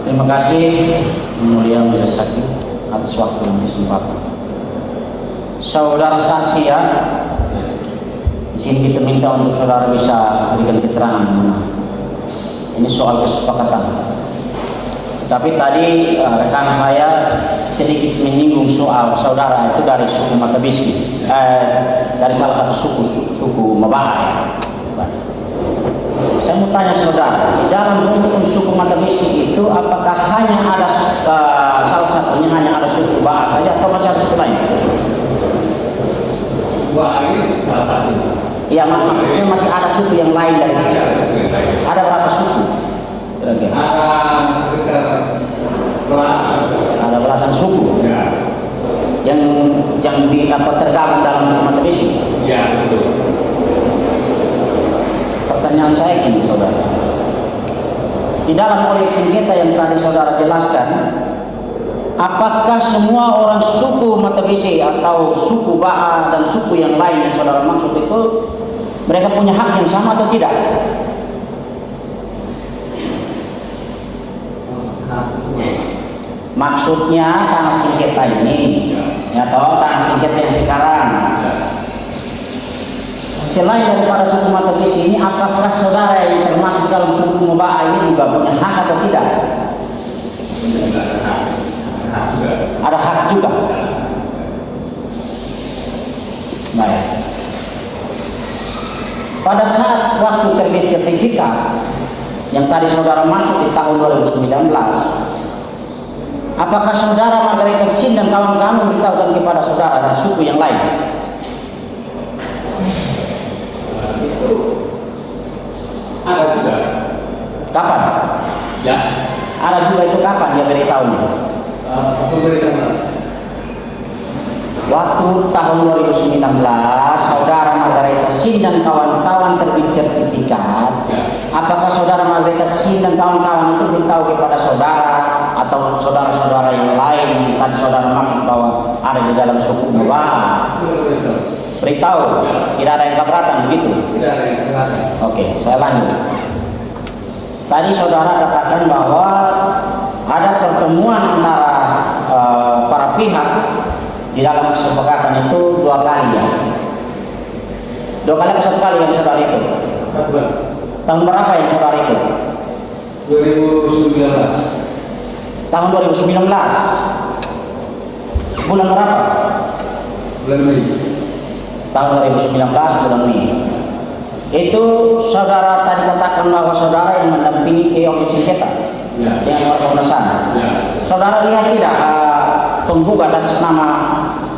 Terima kasih Yang Mulia Majelis Hakim atas waktu dan kesempatan. Saudara saksi ya, di sini kita minta untuk saudara bisa berikan keterangan mengenai ini soal kesepakatan. Tapi tadi rekan saya sedikit menyinggung soal saudara itu dari suku Matabisi, dari salah satu suku Mabahai. Saya mau tanya saudara, di dalam rukun suku Matabisi itu apakah hanya ada salah satunya hanya ada suku Ba'a saja atau masih ada suku lain? Ba'a ini salah satu. Iya, maksudnya masih ada suku yang lain dari itu. Ada berapa suku? Kira-kira? Ada sekitar belasan. Ada belasan suku. Ya. Yang tergabung dalam suku Matabisi. Ya, betul. Pertanyaan saya gini saudara, di dalam proyek sengketa yang tadi saudara jelaskan, apakah semua orang suku Matabisi atau suku Ba'a dan suku yang lain yang saudara maksud itu mereka punya hak yang sama atau tidak? Maksudnya tanah sengketa ini, ya toh tanah sengketa yang sekarang. Selain daripada suku Matabisi ini, apakah saudara yang termasuk dalam suku Ba'a ini juga punya hak atau tidak? Ada hak juga. Baik. Pada saat waktu terbit sertifikat yang tadi saudara maksud di tahun 2019, apakah saudara Margareta Sin dan kawan-kawan memberitahukan kepada saudara dari suku yang lain? Ada juga. Kapan? Ya. Ada juga itu kapan dia beritahunya? Waktu tahun 2019, saudara Margareta Sin dan kawan-kawan terbit sertifikat. Ya. Apakah saudara Margareta Sin dan kawan-kawan itu beritahu kepada saudara atau saudara-saudara yang lain yang tadi saudara maksud bahwa ada di dalam suku Ba'a? Beritahu, tidak ada yang keberatan begitu? Tidak ada yang keberatan. Oke, saya lanjut. Tadi saudara katakan bahwa ada pertemuan antara para pihak di dalam kesepakatan itu 2 kali ya. 2 kali atau 1 kali yang saudara ikut? Tahun berapa yang saudara ikut? 2019. Tahun 2019. Bulan berapa? Bulan Mei. Tahun 2019 bulan Mei. Itu saudara tadi katakan bahwa saudara yang mendampingi ke objek sengketa Ya. dengan Komnas HAM. Ya. Saudara lihat tidak penggugat atas nama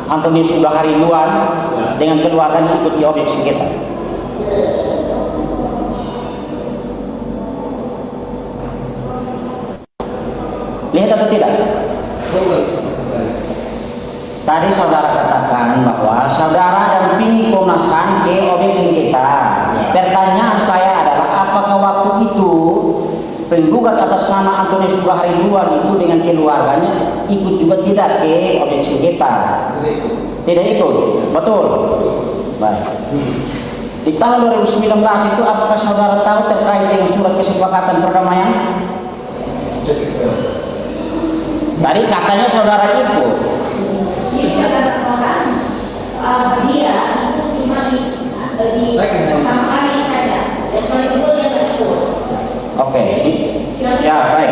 Antonius Sugah Haribuan dengan keluarganya ikut di objek sengketa? Lihat atau tidak? Tadi saudara katakan bahwa saudara dampingi Komnas HAM ke objek sengketa. Pertanyaan saya adalah apakah waktu itu penggugat atas nama Antonius Sugah Haribuan itu dengan keluarganya ikut juga tidak ke objek sengketa? Tidak ikut, betul? Baik. Di tahun 2019 itu apakah saudara tahu terkait dengan surat kesepakatan perdamaian? Tadi katanya saudara ikut. Dia itu cuma di pertama kali saja. Dan kalau itu dia tidak ikut. Oke. Ya baik.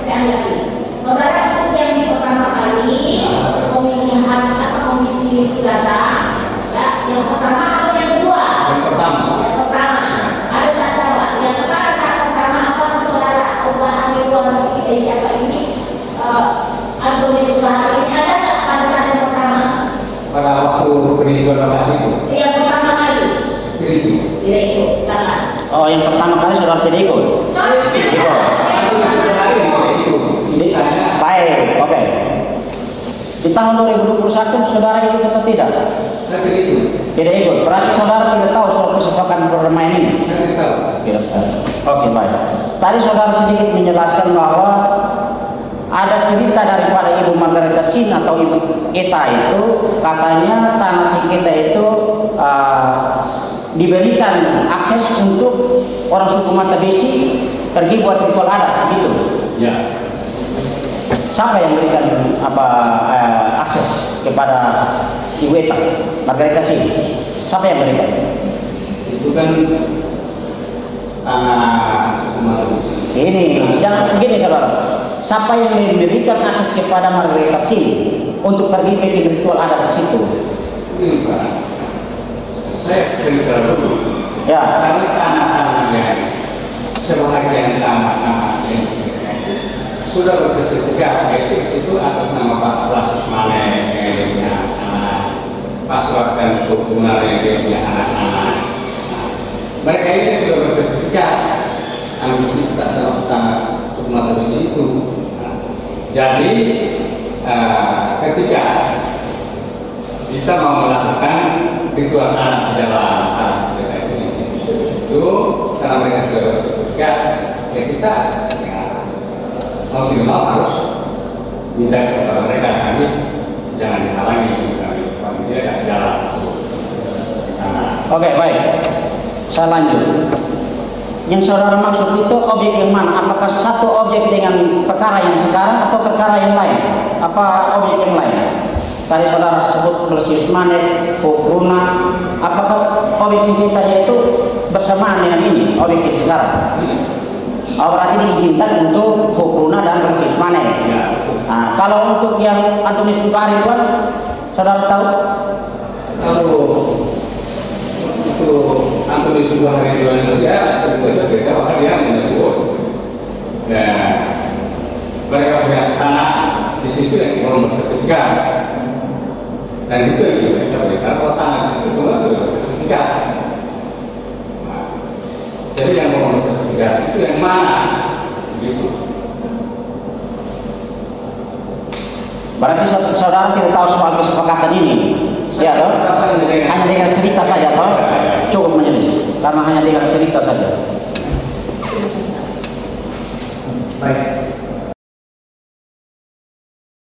Saya ngerti. Saudara itu yang di pertama kali komisi HAM atau komisi datang, ya, yang pertama atau yang kedua? Yang pertama. Yang pertama. Ada satu yang pertama saat pertama apa saudara Allah Haribuan siapa ini? Antonius Sugah ini ada nggak pada saat yang pertama? Pada waktu penelitian lokasi itu. Yang pertama kali. Tidak ikut. Sekarang. Oh, yang pertama kali saudara tidak ikut? Ikut. Baik, oke. Di tahun 2021 saudara ikut atau tidak? Tidak ikut. Berarti saudara tidak tahu soal kesepakatan perdamaian ini? Tidak tahu. Oke, baik. Tadi saudara sedikit menjelaskan bahwa ada cerita daripada Ibu Margareta Sin atau Ibu Eta itu katanya tanah sengketa itu diberikan akses untuk orang suku Matabisi pergi buat ritual adat gitu. Ya. siapa yang memberikan akses kepada Ibu Eta, Margareta Sim? Siapa yang memberikan? Itu kan tanah suku Maluku. Ini, jangan begini saudara. Siapa yang memberikan akses kepada Margareta Sim untuk pergi ke ritual adat di situ? Ini Pak, saya cerita dulu. Ya. Karena tanah-tanahnya sebahagian tanah-tanah ini sudah bersertifikat, yaitu itu atas nama Pak Lasus Mane yang dia punya anak, Pak Suwarten Sukunar yang dia punya anak-anak. Mereka ini sudah bersertifikat, ambisi tak tahu tanah Sukunar itu. Jadi ketika kita mau melakukan ritual adat di dalam tanah sekitar itu, karena mereka sudah bersertifikat, ya kita mau tidak mau harus minta kepada mereka, kami jangan dihalangi, kami tidak kasih jalan di sana. Oke, baik. Saya lanjut. Yang saudara maksud itu objek yang mana? Apakah satu objek dengan perkara yang sekarang atau perkara yang lain? Apa objek yang lain? Tadi saudara sebut Pelesius Manet, Fokruna. Apakah objek sengketanya itu bersamaan dengan ini, objek yang sekarang? Berarti diizinkan untuk Fokruna dan Pelesius Manet. Nah, kalau untuk yang Antonius Bukari Tuan, saudara tahu? Kalau itu Antonius Bukari Tuan saja, cerita bahwa dia menyebut mereka punya tanah di situ yang belum bersertifikat, dan itu yang mereka berikan bahwa tanah di situ semua sudah bersertifikat. Jadi yang mau bersertifikat itu yang mana? Begitu. Berarti saudara tidak tahu soal kesepakatan ini, ya toh? Hanya dengar cerita saja toh? Cukup menyelis, karena hanya dengar cerita saja. Baik.